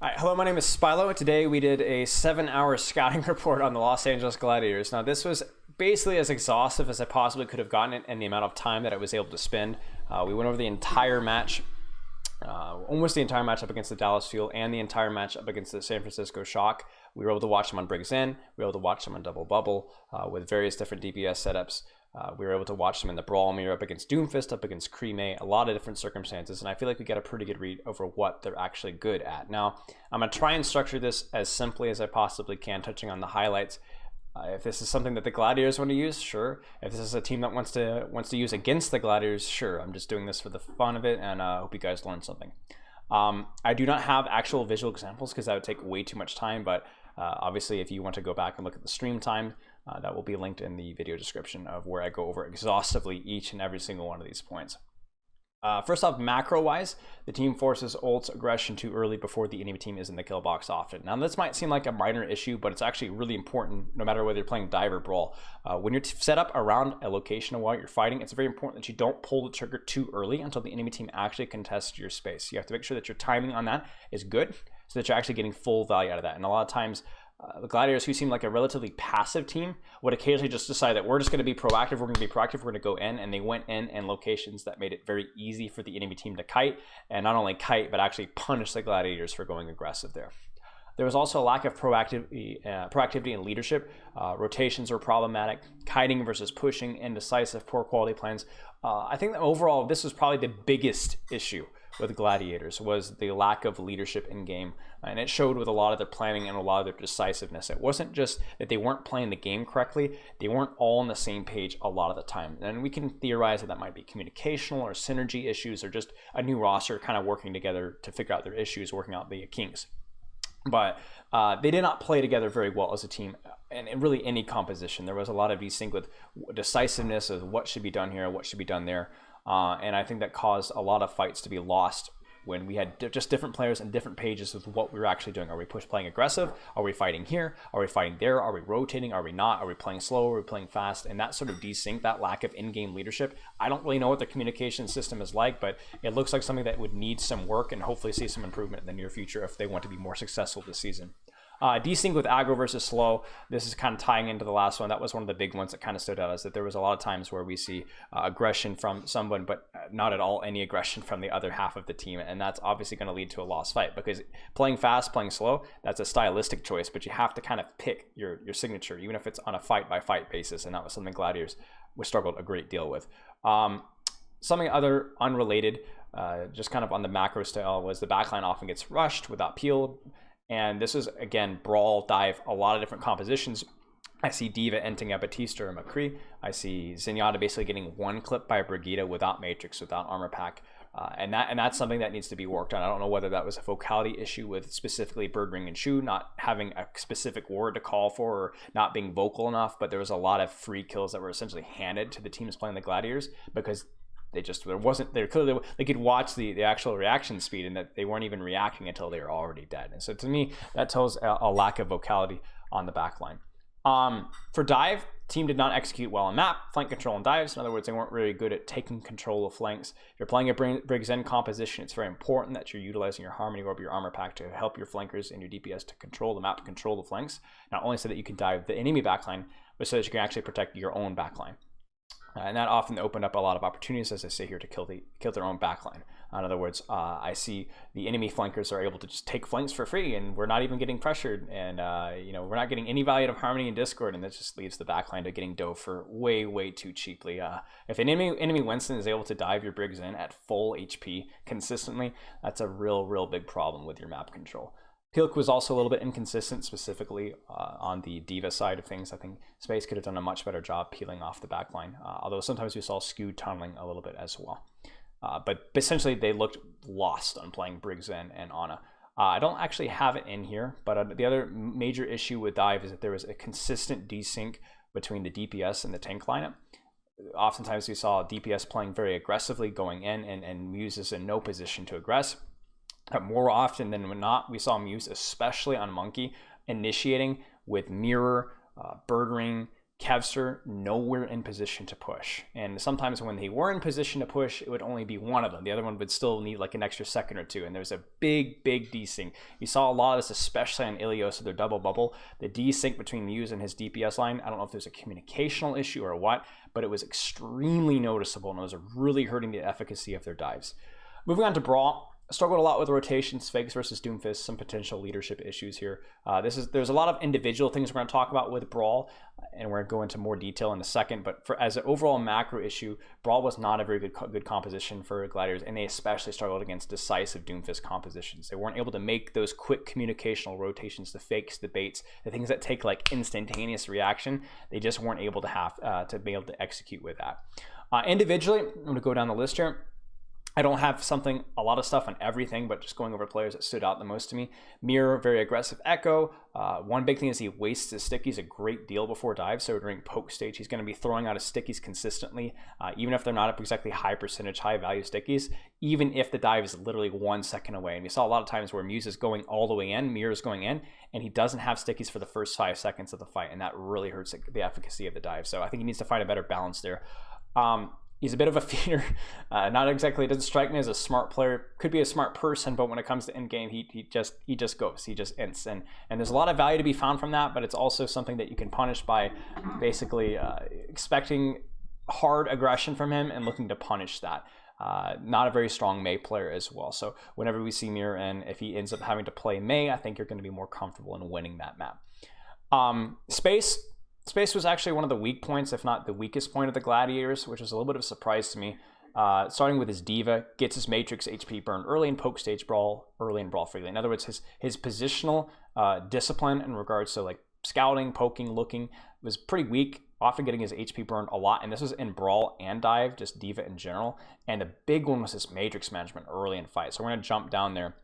Hi, hello, my name is Spilo. Today we did a 7-hour scouting report on the Los Angeles Gladiators. Now this was basically as exhaustive as I possibly could have gotten it in the amount of time that I was able to spend. We went over the entire match, almost the entire match up against the Dallas Fuel and the entire match up against the San Francisco Shock. We were able to watch them on Briggs Inn. We were able to watch them on Double Bubble with various different DPS setups. We were able to watch them in the Brawl Mirror up against Doomfist, up against Creme, a lot of different circumstances, and I feel like we get a pretty good read over what they're actually good at. Now, I'm going to try and structure this as simply as I possibly can, touching on the highlights. If this is something that the Gladiators want to use, sure. If this is a team that wants to use against the Gladiators, sure. I'm just doing this for the fun of it, and I hope you guys learn something. I do not have actual visual examples because that would take way too much time, but obviously if you want to go back and look at the stream time, that will be linked in the video description of where I go over exhaustively each and every single one of these points. First off, macro-wise, the team forces ult's aggression too early before the enemy team is in the kill box often. Now, this might seem like a minor issue, but it's actually really important no matter whether you're playing dive or brawl. When you're set up around a location while you're fighting, it's very important that you don't pull the trigger too early until the enemy team actually contests your space. You have to make sure that your timing on that is good so that you're actually getting full value out of that. And a lot of times, the Gladiators, who seem like a relatively passive team, would occasionally just decide that we're just going to be proactive, we're going to go in, and they went in locations that made it very easy for the enemy team to kite, and not only kite, but actually punish the Gladiators for going aggressive there. There was also a lack of proactivity and leadership. Rotations were problematic, kiting versus pushing, indecisive, poor quality plans. I think that overall, this was probably the biggest issue with Gladiators, was the lack of leadership in game, and it showed with a lot of their planning and a lot of their decisiveness. It wasn't just that they weren't playing the game correctly, they weren't all on the same page a lot of the time, and we can theorize that might be communicational or synergy issues or just a new roster kind of working together to figure out their issues, working out the kinks. But they did not play together very well as a team, and in really any composition. There was a lot of desync with decisiveness of what should be done here, what should be done there. And I think that caused a lot of fights to be lost when we had just different players and different pages with what we were actually doing. Are we playing aggressive? Are we fighting here? Are we fighting there? Are we rotating? Are we not? Are we playing slow? Are we playing fast? And that sort of desync, that lack of in-game leadership, I don't really know what the communication system is like, but it looks like something that would need some work and hopefully see some improvement in the near future if they want to be more successful this season. Desync with aggro versus slow. This is kind of tying into the last one. That was one of the big ones that kind of stood out, is that there was a lot of times where we see aggression from someone, but not at all any aggression from the other half of the team. And that's obviously going to lead to a lost fight, because playing fast, playing slow, that's a stylistic choice, but you have to kind of pick your signature, even if it's on a fight-by-fight basis. And that was something Gladiators struggled a great deal with. Something other unrelated, just kind of on the macro style, was the backline often gets rushed without peel. And this is, again, brawl, dive, a lot of different compositions. I see Diva ending up Batista or McCree. I see Zenyatta basically getting one clip by Brigitte without Matrix, without armor pack. And that's something that needs to be worked on. I don't know whether that was a vocality issue with specifically Bird Ring and Shu not having a specific word to call for, or not being vocal enough, but there was a lot of free kills that were essentially handed to the teams playing the Gladiators, because they could watch the actual reaction speed, and that they weren't even reacting until they were already dead. And so to me, that tells a lack of vocality on the back line. For dive, team did not execute well on map, flank control and dives. In other words, they weren't really good at taking control of flanks. If you're playing a Briggs Inn composition, it's very important that you're utilizing your Harmony Orb, your armor pack, to help your flankers and your DPS to control the map, control the flanks, not only so that you can dive the enemy backline, but so that you can actually protect your own backline. And that often opened up a lot of opportunities, as I say here, to kill their own backline. In other words, I see the enemy flankers are able to just take flanks for free, and we're not even getting pressured, and we're not getting any value out of Harmony and Discord, and that just leaves the backline to getting dove for way too cheaply. If an enemy Winston is able to dive your Briggs in at full HP consistently, that's a real big problem with your map control. Pilk was also a little bit inconsistent, specifically on the Diva side of things. I think Space could have done a much better job peeling off the backline, although sometimes we saw Skew tunneling a little bit as well. But essentially, they looked lost on playing Briggs and Ana. I don't actually have it in here, but the other major issue with Dive is that there was a consistent desync between the DPS and the tank lineup. Oftentimes, we saw DPS playing very aggressively, going in, and Muse is in no position to aggress. More often than not, we saw Muse, especially on Monkey, initiating with Mirror, Bird Ring, Kevster nowhere in position to push. And sometimes when they were in position to push, it would only be one of them. The other one would still need like an extra second or two. And there's a big desync. You saw a lot of this, especially on Ilios, their double bubble. The desync between Muse and his DPS line, I don't know if there's a communicational issue or what, but it was extremely noticeable and it was really hurting the efficacy of their dives. Moving on to Brawl. Struggled a lot with rotations, Fakes versus Doomfist, some potential leadership issues here. There's a lot of individual things we're going to talk about with Brawl, and we're going to go into more detail in a second. But as an overall macro issue, Brawl was not a very good composition for Gladiators, and they especially struggled against decisive Doomfist compositions. They weren't able to make those quick communicational rotations, the fakes, the baits, the things that take like instantaneous reaction. They just weren't able to have to be able to execute with that. Individually, I'm going to go down the list here. I don't have a lot of stuff on everything, but just going over players that stood out the most to me. Mirror, very aggressive Echo. One big thing is he wastes his stickies a great deal before dive. So during poke stage, he's going to be throwing out his stickies consistently, even if they're not exactly high percentage, high value stickies, even if the dive is literally 1 second away. And we saw a lot of times where Muse is going all the way in, Mirror is going in, and he doesn't have stickies for the first 5 seconds of the fight. And that really hurts the efficacy of the dive. So I think he needs to find a better balance there. He's a bit of a feeder, not exactly, doesn't strike me as a smart player, could be a smart person, but when it comes to end game, he just goes, he just ints. And there's a lot of value to be found from that, but it's also something that you can punish by basically expecting hard aggression from him and looking to punish that. Not a very strong Mei player as well. So whenever we see Mirror and if he ends up having to play Mei, I think you're going to be more comfortable in winning that map. Space was actually one of the weak points, if not the weakest point of the Gladiators, which was a little bit of a surprise to me. Starting with his Diva, gets his Matrix HP burned early in poke stage Brawl, early in Brawl freely. In other words, his positional discipline in regards to like scouting, poking, looking was pretty weak, often getting his HP burned a lot. And this was in Brawl and Dive, just Diva in general. And the big one was his Matrix management early in fight. So we're going to jump down there.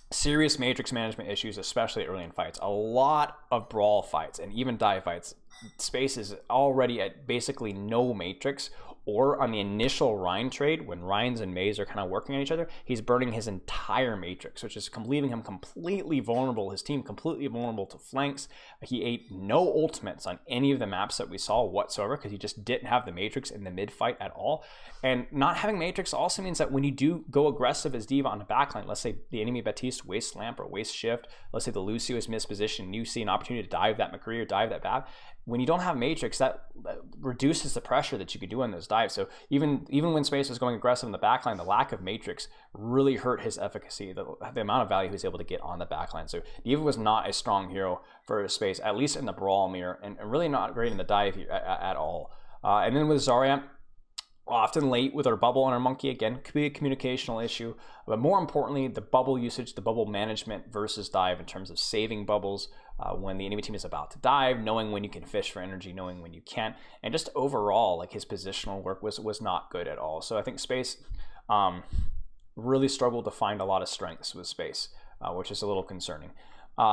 Serious Matrix management issues, especially early in fights. A lot of Brawl fights and even Dive fights, Space is already at basically no Matrix, or on the initial Rhine trade, when Rhines and Maze are kind of working on each other, he's burning his entire Matrix, which is leaving him completely vulnerable, his team completely vulnerable to flanks. He ate no ultimates on any of the maps that we saw whatsoever, because he just didn't have the Matrix in the mid fight at all. And not having Matrix also means that when you do go aggressive as Diva on the backline, let's say the enemy Baptiste waste lamp or waste shift, let's say the Lucio is mispositioned, you see an opportunity to dive that McCree or dive that Bab, when you don't have Matrix, that reduces the pressure that you could do on those dives. So even when Space was going aggressive in the backline, the lack of Matrix really hurt his efficacy, the amount of value he was able to get on the backline. So Diva was not a strong hero for Space, at least in the Brawl mirror, and really not great in the dive at all. And then with Zarya, often late with our bubble and our monkey, again, could be a communicational issue, but more importantly, the bubble usage, the bubble management versus dive in terms of saving bubbles when the enemy team is about to dive, knowing when you can fish for energy, knowing when you can't, and just overall, like his positional work was not good at all. So I think Space really struggled to find a lot of strengths with Space, which is a little concerning.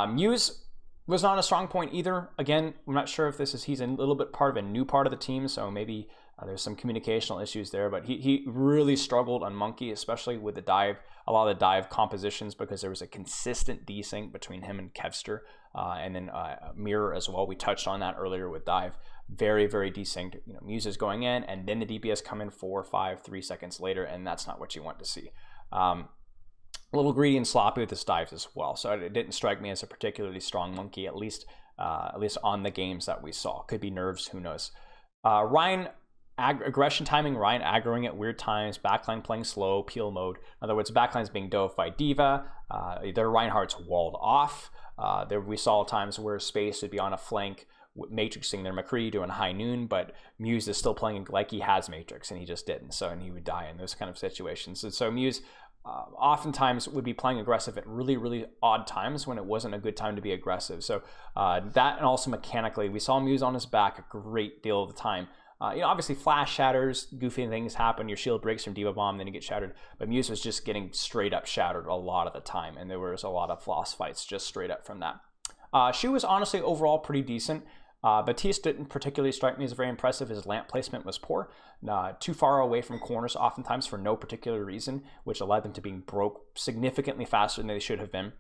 Muse was not a strong point either. Again, I'm not sure if he's a little bit part of a new part of the team, so maybe there's some communicational issues there, but he really struggled on Monkey, especially with the dive, a lot of the dive compositions, because there was a consistent desync between him and Kevster, and then Mirror as well. We touched on that earlier with dive. Very desynced. Muse is going in, and then the DPS come in 4, 5, 3 seconds later, and that's not what you want to see. A little greedy and sloppy with his dives as well, so it didn't strike me as a particularly strong Monkey, at least on the games that we saw. Could be nerves, who knows. Ryan, aggression timing, Ryan aggroing at weird times, backline playing slow, peel mode. In other words, backline's being dove by Diva, their Reinhardt's walled off. There we saw times where Space would be on a flank, matrixing their McCree doing high noon, but Muse is still playing like he has Matrix, and he just didn't, and he would die in those kind of situations. And so Muse oftentimes would be playing aggressive at really odd times when it wasn't a good time to be aggressive. So that, and also mechanically, we saw Muse on his back a great deal of the time. Obviously flash shatters, goofy things happen, your shield breaks from Diva Bomb, then you get shattered, but Muse was just getting straight up shattered a lot of the time, and there was a lot of floss fights just straight up from that. Shu was honestly overall pretty decent. Baptiste didn't particularly strike me as very impressive. His lamp placement was poor, too far away from corners oftentimes for no particular reason, which allowed them to being broke significantly faster than they should have been.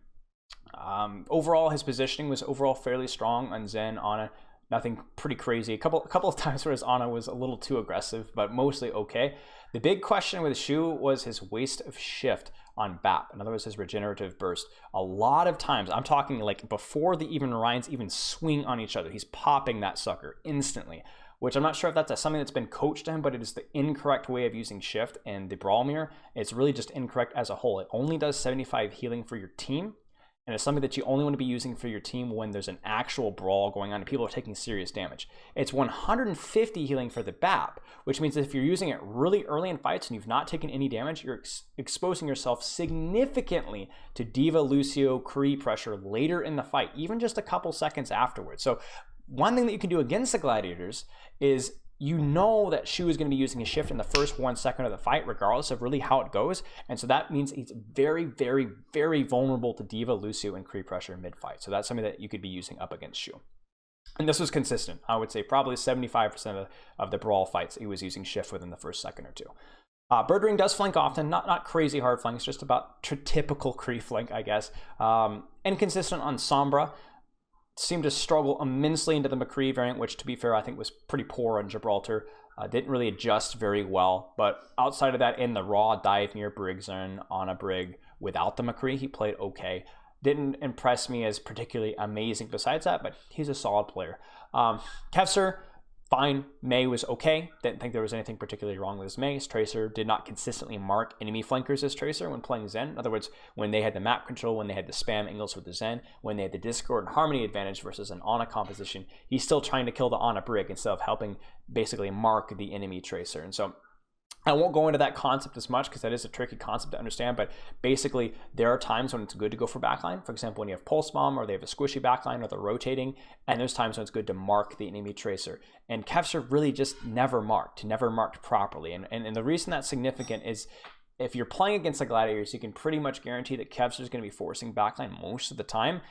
Overall, his positioning was overall fairly strong on Zen, Ana, Nothing pretty crazy. A couple of times where his Ana was a little too aggressive, but mostly okay. The big question with Shu was his waste of shift on BAP. In other words, his regenerative burst. A lot of times, I'm talking like before the Rhynes even swing on each other, he's popping that sucker instantly, which I'm not sure if that's something that's been coached to him, but it is the incorrect way of using shift in the Brawl Mirror. It's really just incorrect as a whole. It only does 75 healing for your team, and it's something that you only want to be using for your team when there's an actual brawl going on and people are taking serious damage. It's 150 healing for the BAP, which means that if you're using it really early in fights and you've not taken any damage, you're exposing yourself significantly to Diva, Lucio, Kree pressure later in the fight, even just a couple seconds afterwards. So one thing that you can do against the Gladiators is you know that Shu is going to be using a shift in the first 1 second of the fight, regardless of really how it goes. And so that means he's very, very, very vulnerable to Diva, Lucio, and Kree pressure mid-fight. So that's something that you could be using up against Shu. And this was consistent. I would say probably 75% of the Brawl fights, he was using shift within the first second or two. Birdring does flank often, not crazy hard flanks, just about typical Kree flank, I guess. Inconsistent on Sombra. Seemed to struggle immensely into the McCree variant, which, to be fair, I think was pretty poor on Gibraltar. Didn't really adjust very well. But outside of that, in the raw dive near Briggs and on a Brig without the McCree, he played okay. Didn't impress me as particularly amazing besides that, but he's a solid player. Kevser, fine. Mei was okay. Didn't think there was anything particularly wrong with his Mei. His Tracer did not consistently mark enemy flankers as Tracer when playing Zen. In other words, when they had the map control, when they had the spam angles with the Zen, when they had the Discord and Harmony advantage versus an Ana composition, he's still trying to kill the Ana Brig instead of helping basically mark the enemy Tracer. And so I won't go into that concept as much because that is a tricky concept to understand, but basically there are times when it's good to go for backline. For example, when you have Pulse Bomb or they have a squishy backline or they're rotating, and there's times when it's good to mark the enemy Tracer. And Kevser really just never marked properly. And the reason that's significant is if you're playing against the Gladiators, you can pretty much guarantee that Kevser is going to be forcing backline most of the time.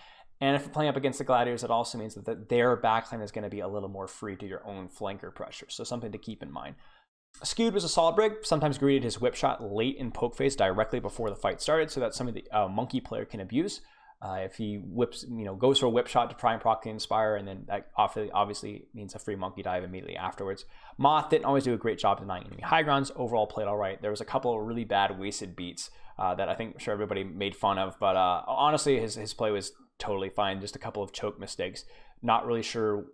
And if you're playing up against the Gladiators, it also means that their backline is going to be a little more free to your own flanker pressure. So something to keep in mind. Skewed was a solid Brig, sometimes greeted his whip shot late in poke phase directly before the fight started, so that's something that a monkey player can abuse. If he whips, goes for a whip shot to try and proc the Inspire, and then that obviously means a free monkey dive immediately afterwards. Moth didn't always do a great job denying enemy high grounds. Overall played all right. There was a couple of really bad wasted beats that I think sure everybody made fun of, but honestly his play was totally fine. Just a couple of choke mistakes. Not really sure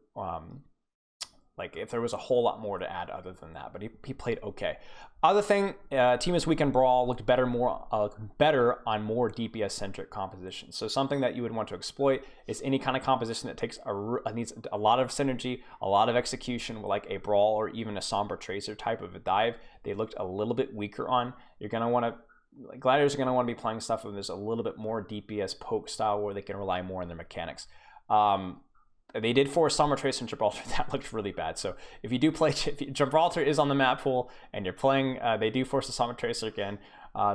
like if there was a whole lot more to add other than that, but he played okay. Other thing, Team this Weekend Brawl looked better on more DPS centric compositions. So something that you would want to exploit is any kind of composition that takes needs a lot of synergy, a lot of execution, like a Brawl or even a Sombra Tracer type of a dive. They looked a little bit weaker on. You're gonna want to Gladiators are gonna want to be playing stuff where there's a little bit more DPS poke style where they can rely more on their mechanics. They did force Sombra Tracer and Gibraltar. That looked really bad. So if you do play, if Gibraltar is on the map pool and you're playing, they do force the Sombra Tracer again,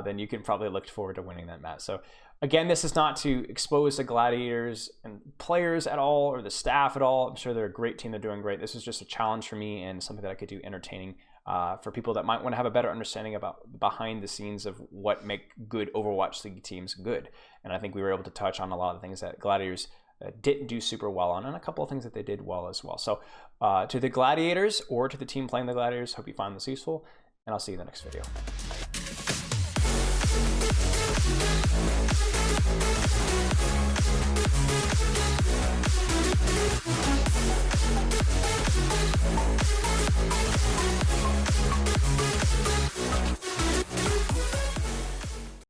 then you can probably look forward to winning that match. So again, this is not to expose the Gladiators and players at all or the staff at all. I'm sure they're a great team. They're doing great. This is just a challenge for me and something that I could do entertaining for people that might want to have a better understanding about behind the scenes of what make good Overwatch League teams good. And I think we were able to touch on a lot of things that Gladiators didn't do super well on, and a couple of things that they did well as well. So to the Gladiators or to the team playing the Gladiators, hope you found this useful, and I'll see you in the next video.